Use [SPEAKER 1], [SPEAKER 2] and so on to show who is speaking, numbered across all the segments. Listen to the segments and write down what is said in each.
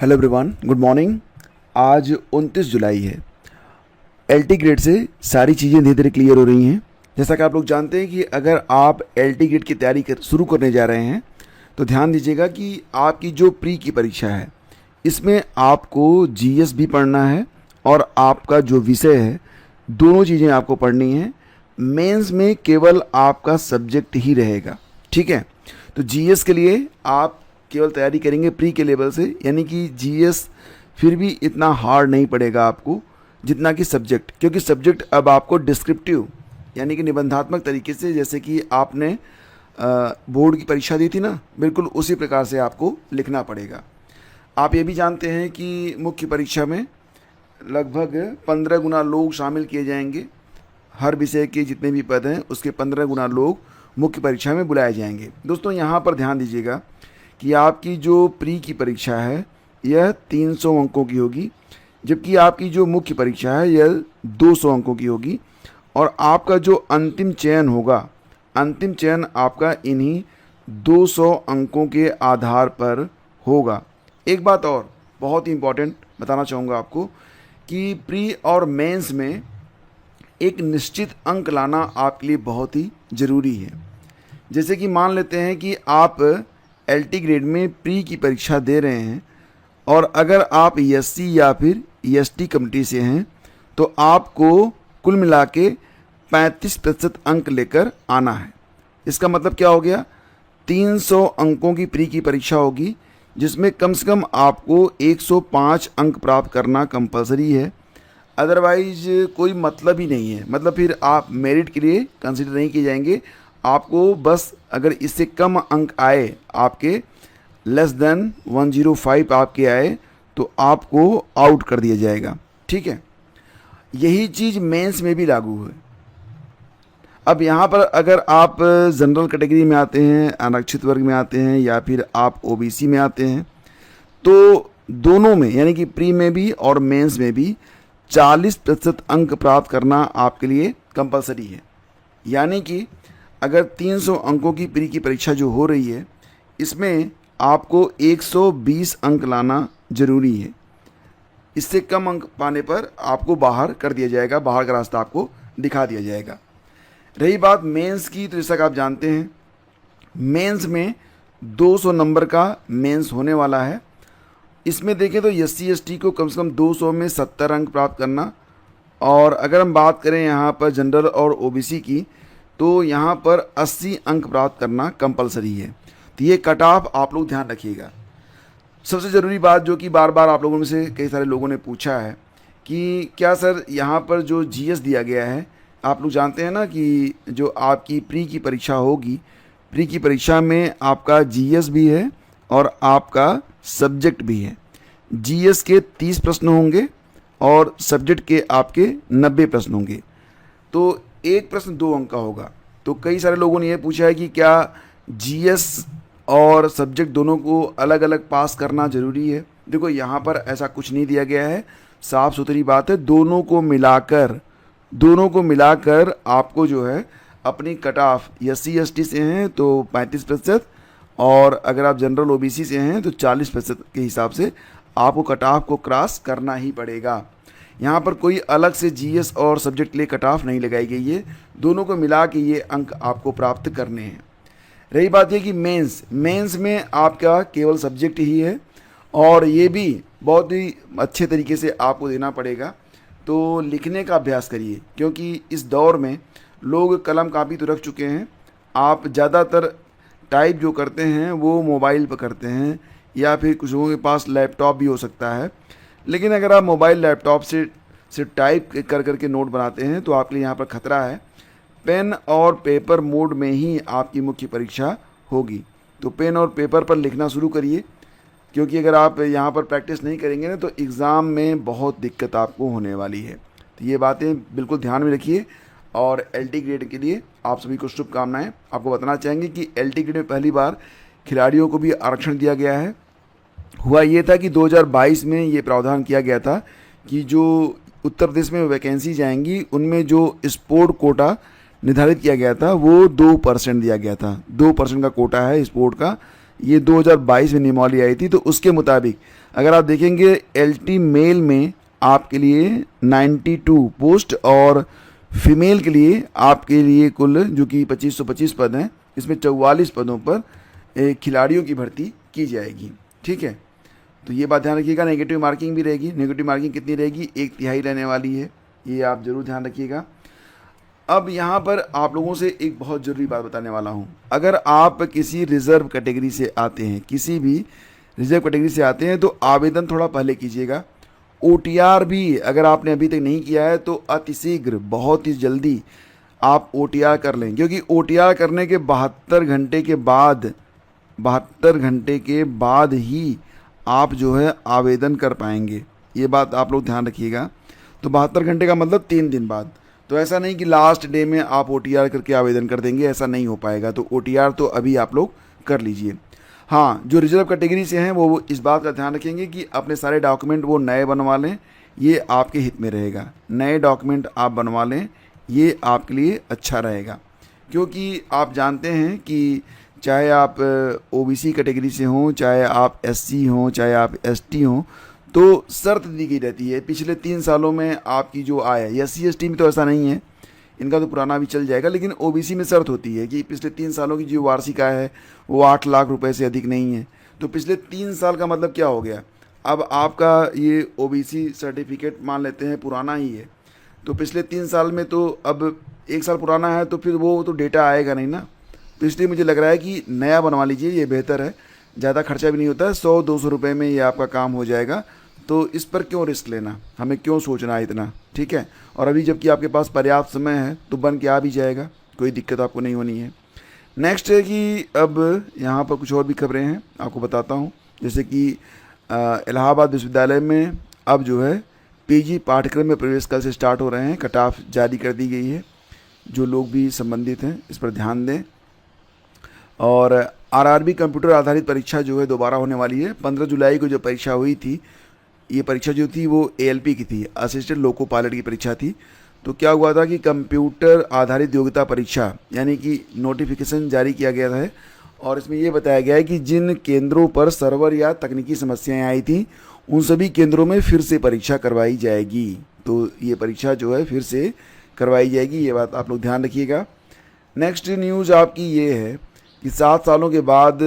[SPEAKER 1] Hello everyone, good morning. आज 29 जुलाई है। LT grade से सारी चीज़ें धीरे धीरे क्लियर हो रही हैं। जैसा कि आप लोग जानते हैं कि अगर आप एलटी ग्रेड की तैयारी शुरू करने जा रहे हैं तो ध्यान दीजिएगा कि आपकी जो प्री की परीक्षा है इसमें आपको जीएस भी पढ़ना है और आपका जो विषय है दोनों चीज़ें आपको पढ़नी है। मेंस में केवल आपका सब्जेक्ट ही रहेगा, ठीक है। तो जीएस के लिए आप केवल तैयारी करेंगे प्री के लेवल से, यानी कि जीएस फिर भी इतना हार्ड नहीं पड़ेगा आपको जितना कि सब्जेक्ट, क्योंकि सब्जेक्ट अब आपको डिस्क्रिप्टिव यानी कि निबंधात्मक तरीके से, जैसे कि आपने बोर्ड की परीक्षा दी थी ना, बिल्कुल उसी प्रकार से आपको लिखना पड़ेगा। आप ये भी जानते हैं कि मुख्य परीक्षा में लगभग 15 गुना लोग शामिल किए जाएंगे। हर विषय के जितने भी पद हैं उसके 15 गुना लोग मुख्य परीक्षा में बुलाए जाएंगे। दोस्तों यहाँ पर ध्यान दीजिएगा कि आपकी जो प्री की परीक्षा है यह 300 अंकों की होगी, जबकि आपकी जो मुख्य परीक्षा है यह 200 अंकों की होगी। और आपका जो अंतिम चयन होगा, अंतिम चयन आपका इन्हीं 200 अंकों के आधार पर होगा। एक बात और बहुत ही इम्पॉर्टेंट बताना चाहूँगा आपको कि प्री और मेंस में एक निश्चित अंक लाना आपके लिए बहुत ही ज़रूरी है। जैसे कि मान लेते हैं कि आप एलटी ग्रेड में प्री की परीक्षा दे रहे हैं और अगर आप एससी या फिर एसटी कम्युनिटी से हैं तो आपको कुल मिला के 35% अंक लेकर आना है। इसका मतलब क्या हो गया, 300 अंकों की प्री की परीक्षा होगी जिसमें कम से कम आपको 105 अंक प्राप्त करना कंपलसरी है। अदरवाइज कोई मतलब ही नहीं है, मतलब फिर आप मेरिट के लिए कंसिडर नहीं किए जाएंगे। आपको बस अगर इससे कम अंक आए, आपके लेस देन 105 आपके आए, तो आपको आउट कर दिया जाएगा, ठीक है। यही चीज़ मेंस में भी लागू है। अब यहाँ पर अगर आप जनरल कैटेगरी में आते हैं, आरक्षित वर्ग में आते हैं या फिर आप ओबीसी में आते हैं तो दोनों में यानी कि प्री में भी और मेंस में भी 40% अंक प्राप्त करना आपके लिए कंपलसरी है। यानी कि अगर 300 अंकों की प्री की परीक्षा जो हो रही है इसमें आपको 120 अंक लाना ज़रूरी है। इससे कम अंक पाने पर आपको बाहर कर दिया जाएगा, बाहर का रास्ता आपको दिखा दिया जाएगा। रही बात मेंस की, तो जैसा कि आप जानते हैं मेंस में 200 नंबर का मेंस होने वाला है। इसमें देखें तो एससी एसटी को कम से कम 200 में 70 अंक प्राप्त करना, और अगर हम बात करें यहाँ पर जनरल और ओबीसी की तो यहाँ पर 80 अंक प्राप्त करना कंपलसरी है। तो ये कट ऑफ आप लोग ध्यान रखिएगा। सबसे ज़रूरी बात जो कि बार बार आप लोगों में से कई सारे लोगों ने पूछा है कि क्या सर यहाँ पर जो जीएस दिया गया है, आप लोग जानते हैं ना कि जो आपकी प्री की परीक्षा होगी, प्री की परीक्षा में आपका जीएस भी है और आपका सब्जेक्ट भी है। जीएस के 30 प्रश्न होंगे और सब्जेक्ट के आपके 90 प्रश्न होंगे, तो एक प्रश्न 2 अंक का होगा। तो कई सारे लोगों ने यह पूछा है कि क्या जीएस और सब्जेक्ट दोनों को अलग अलग पास करना ज़रूरी है। देखो यहाँ पर ऐसा कुछ नहीं दिया गया है, साफ़ सुथरी बात है। दोनों को मिलाकर आपको जो है अपनी कट ऑफ, एससी एसटी से हैं तो 35%, और अगर आप जनरल ओबीसी से हैं तो 40% के हिसाब से आपको कट ऑफ को क्रॉस करना ही पड़ेगा। यहाँ पर कोई अलग से जीएस और सब्जेक्ट के लिए कट ऑफ नहीं लगाई गई है, दोनों को मिला के ये अंक आपको प्राप्त करने हैं। रही बात ये कि मेंस में आपका केवल सब्जेक्ट ही है और ये भी बहुत ही अच्छे तरीके से आपको देना पड़ेगा। तो लिखने का अभ्यास करिए, क्योंकि इस दौर में लोग कलम कापी तो रख चुके हैं। आप ज़्यादातर टाइप जो करते हैं वो मोबाइल पर करते हैं या फिर कुछ लोगों के पास लैपटॉप भी हो सकता है। लेकिन अगर आप मोबाइल लैपटॉप से टाइप कर करके नोट बनाते हैं तो आपके लिए यहाँ पर खतरा है। पेन और पेपर मोड में ही आपकी मुख्य परीक्षा होगी, तो पेन और पेपर पर लिखना शुरू करिए, क्योंकि अगर आप यहाँ पर प्रैक्टिस नहीं करेंगे ना तो एग्ज़ाम में बहुत दिक्कत आपको होने वाली है। तो ये बातें बिल्कुल ध्यान में रखिए। और एलटी ग्रेड के लिए आप सभी को शुभकामनाएं। आपको बताना चाहेंगे कि एलटी ग्रेड में पहली बार खिलाड़ियों को भी आरक्षण दिया गया है। हुआ ये था कि 2022 में ये प्रावधान किया गया था कि जो उत्तर प्रदेश में वैकेंसी जाएंगी उनमें जो स्पोर्ट कोटा निर्धारित किया गया था वो 2% दिया गया था। 2% का कोटा है स्पोर्ट का, ये 2022 में नियमावली आई थी, तो उसके मुताबिक अगर आप देखेंगे LT मेल में आपके लिए 92 पोस्ट और फीमेल के लिए आपके लिए कुल जो कि 2525 पद हैं, इसमें 44 पदों पर खिलाड़ियों की भर्ती की जाएगी। ठीक है, तो ये बात ध्यान रखिएगा। नेगेटिव मार्किंग भी रहेगी। नेगेटिव मार्किंग कितनी रहेगी? 1/3 रहने वाली है, ये आप ज़रूर ध्यान रखिएगा। अब यहाँ पर आप लोगों से एक बहुत ज़रूरी बात बताने वाला हूँ। अगर आप किसी रिज़र्व कैटेगरी से आते हैं, किसी भी रिज़र्व कैटेगरी से आते हैं, तो आवेदन थोड़ा पहले कीजिएगा। OTR भी अगर आपने अभी तक नहीं किया है तो अतिशीघ्र, बहुत ही जल्दी आप OTR कर लें, क्योंकि OTR करने के 72 घंटे के बाद ही आप जो है आवेदन कर पाएंगे। ये बात आप लोग ध्यान रखिएगा। तो 72 घंटे का मतलब 3 दिन बाद। तो ऐसा नहीं कि लास्ट डे में आप OTR करके आवेदन कर देंगे, ऐसा नहीं हो पाएगा। तो OTR तो अभी आप लोग कर लीजिए। हाँ, जो रिजर्व कैटेगरी से हैं वो इस बात का ध्यान रखेंगे कि अपने सारे डॉक्यूमेंट वो नए बनवा लें, ये आपके हित में रहेगा। नए डॉक्यूमेंट आप बनवा लें, ये आपके लिए अच्छा रहेगा, क्योंकि आप जानते हैं कि चाहे आप OBC कैटेगरी से हों, चाहे आप SC हों, चाहे आप ST हों, तो शर्त दी गई रहती है पिछले 3 सालों में आपकी जो आय है। SC ST में तो ऐसा नहीं है, इनका तो पुराना भी चल जाएगा, लेकिन OBC में शर्त होती है कि पिछले 3 सालों की जो वार्षिक आय है वो 8 लाख रुपए से अधिक नहीं है। तो पिछले 3 साल का मतलब क्या हो गया? अब आपका ये OBC सर्टिफिकेट मान लेते हैं पुराना ही है, तो पिछले 3 साल में तो अब 1 साल पुराना है, तो फिर वो तो डेटा आएगा नहीं ना। तो इसलिए मुझे लग रहा है कि नया बनवा लीजिए, ये बेहतर है। ज़्यादा खर्चा भी नहीं होता है, 100-200 रुपये में ये आपका काम हो जाएगा। तो इस पर क्यों रिस्क लेना, हमें क्यों सोचना है इतना। ठीक है, और अभी जबकि आपके पास पर्याप्त समय है तो बन के आ भी जाएगा, कोई दिक्कत आपको नहीं होनी है। नेक्स्ट है कि अब यहाँ पर कुछ और भी खबरें हैं, आपको बताता हूँ। जैसे कि इलाहाबाद विश्वविद्यालय में अब जो है PG पाठ्यक्रम में प्रवेश कल से स्टार्ट हो रहे हैं। कट ऑफ जारी कर दी गई है, जो लोग भी संबंधित हैं इस पर ध्यान दें। और RRB कंप्यूटर आधारित परीक्षा जो है दोबारा होने वाली है। 15 जुलाई को जो परीक्षा हुई थी, ये परीक्षा जो थी वो ALP की थी, असिस्टेंट लोको पायलट की परीक्षा थी। तो क्या हुआ था कि कंप्यूटर आधारित योग्यता परीक्षा यानी कि नोटिफिकेशन जारी किया गया है, और इसमें ये बताया गया है कि जिन केंद्रों पर सर्वर या तकनीकी समस्याएं आई थी उन सभी केंद्रों में फिर से परीक्षा करवाई जाएगी। तो ये परीक्षा जो है फिर से करवाई जाएगी, ये बात आप लोग ध्यान रखिएगा। नेक्स्ट न्यूज़ आपकी ये है कि 7 सालों के बाद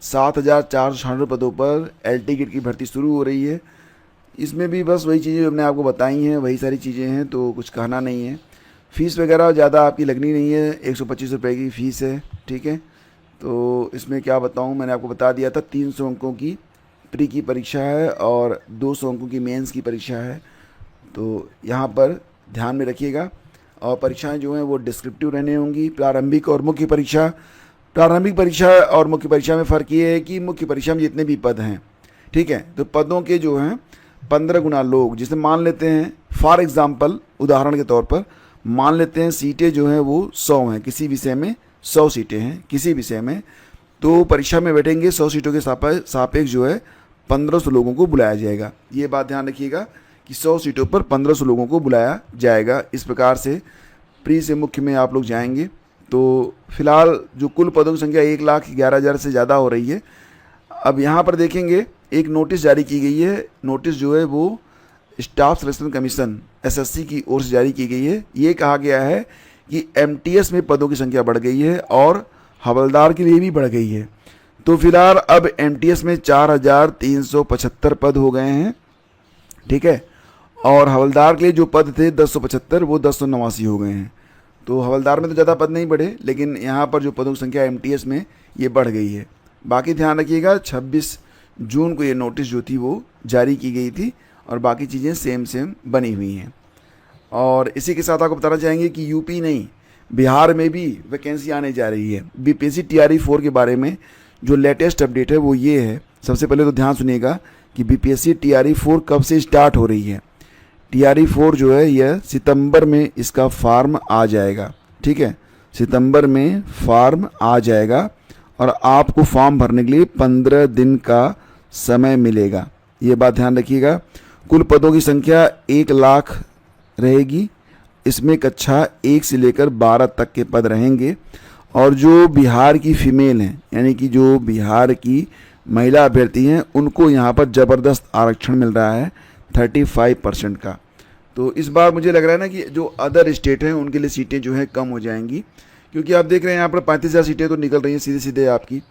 [SPEAKER 1] 7,496 पदों पर LT गेट की भर्ती शुरू हो रही है। इसमें भी बस वही चीज़ें हमने आपको बताई हैं, वही सारी चीज़ें हैं, तो कुछ कहना नहीं है। फ़ीस वगैरह ज़्यादा आपकी लगनी नहीं है, 125 रुपये की फ़ीस है। ठीक है, तो इसमें क्या बताऊं, मैंने आपको बता दिया था 300 अंकों की प्री की परीक्षा है और 200 अंकों की मेंस की परीक्षा है। तो यहाँ पर ध्यान में रखिएगा। और परीक्षाएं जो हैं वो डिस्क्रिप्टिव रहने होंगी, प्रारंभिक और मुख्य परीक्षा। प्रारंभिक परीक्षा और मुख्य परीक्षा में फ़र्क ये है कि मुख्य परीक्षा में जितने भी पद हैं, ठीक है, तो पदों के जो हैं 15 गुना लोग, जिसे मान लेते हैं फॉर एग्ज़ाम्पल, उदाहरण के तौर पर मान लेते हैं सीटें जो हैं वो 100 हैं, किसी विषय में 100 सीटें हैं किसी विषय में, तो परीक्षा में बैठेंगे 100 सीटों के सापेक्ष जो है 1500 लोगों को बुलाया जाएगा। ये बात ध्यान रखिएगा कि 100 सीटों पर 1500 लोगों को बुलाया जाएगा। इस प्रकार से प्री से मुख्य में आप लोग जाएंगे। तो फिलहाल जो कुल पदों की संख्या 1,11,000 से ज़्यादा हो रही है। अब यहाँ पर देखेंगे एक नोटिस जारी की गई है। नोटिस जो है वो स्टाफ सिलेक्शन कमीशन SSC की ओर से जारी की गई है। ये कहा गया है कि MTS में पदों की संख्या बढ़ गई है और हवलदार के लिए भी बढ़ गई है। तो फिलहाल अब MTS में 4,375 पद हो गए हैं, ठीक है, और हवलदार के लिए जो पद थे 1075 वो 1089 हो गए हैं। तो हवलदार में तो ज़्यादा पद नहीं बढ़े, लेकिन यहाँ पर जो पदों की संख्या MTS में ये बढ़ गई है। बाकी ध्यान रखिएगा 26 जून को ये नोटिस जो थी वो जारी की गई थी और बाकी चीज़ें सेम बनी हुई हैं। और इसी के साथ आपको बताना चाहेंगे कि यूपी नहीं, बिहार में भी वैकेंसी आने जा रही है। BPSC TRE 4 के बारे में जो लेटेस्ट अपडेट है वो ये है। सबसे पहले तो ध्यान सुनिएगा कि BPSC TRE 4 कब से स्टार्ट हो रही है। TRE 4 जो है यह सितंबर में इसका फॉर्म आ जाएगा, ठीक है, सितंबर में फॉर्म आ जाएगा और आपको फॉर्म भरने के लिए 15 दिन का समय मिलेगा। ये बात ध्यान रखिएगा। कुल पदों की संख्या 1 लाख रहेगी। इसमें कक्षा 1 से लेकर 12 तक के पद रहेंगे और जो बिहार की फ़ीमेल हैं, यानी कि जो बिहार की महिला अभ्यर्थी हैं, उनको यहाँ पर ज़बरदस्त आरक्षण मिल रहा है 35% का। तो इस बार मुझे लग रहा है ना कि जो अदर स्टेट हैं उनके लिए सीटें जो हैं कम हो जाएंगी, क्योंकि आप देख रहे हैं यहाँ पर 35,000 सीटें तो निकल रही हैं सीधे सीधे आपकी।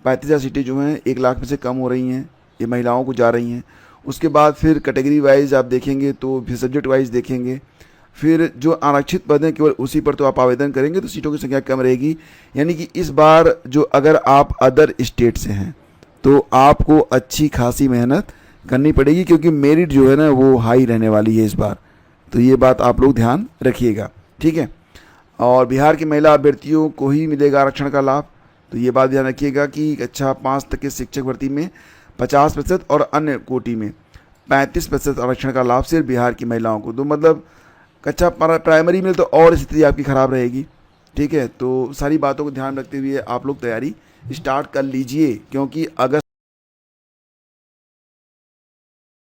[SPEAKER 1] 35,000 सीटें जो हैं 1 लाख में से कम हो रही हैं, ये महिलाओं को जा रही हैं। उसके बाद फिर कैटेगरी वाइज आप देखेंगे तो फिर सब्जेक्ट वाइज देखेंगे, फिर जो आरक्षित पद हैं केवल उसी पर तो आप आवेदन करेंगे तो सीटों की संख्या कम रहेगी। यानी कि इस बार जो अगर आप अदर स्टेट से हैं तो आपको अच्छी खासी मेहनत करनी पड़ेगी, क्योंकि मेरिट जो है ना वो हाई रहने वाली है इस बार। तो ये बात आप लोग ध्यान रखिएगा, ठीक है। और बिहार की महिला अभ्यर्थियों को ही मिलेगा आरक्षण का लाभ, तो ये बात ध्यान रखिएगा कि कक्षा 5 तक के शिक्षक भर्ती में 50% और अन्य कोटि में 35% आरक्षण का लाभ सिर्फ बिहार की महिलाओं को। तो मतलब कक्षा प्राइमरी में तो और स्थिति आपकी ख़राब रहेगी, ठीक है। तो सारी बातों को ध्यान रखते हुए आप लोग तैयारी स्टार्ट कर लीजिए, क्योंकि अगस्त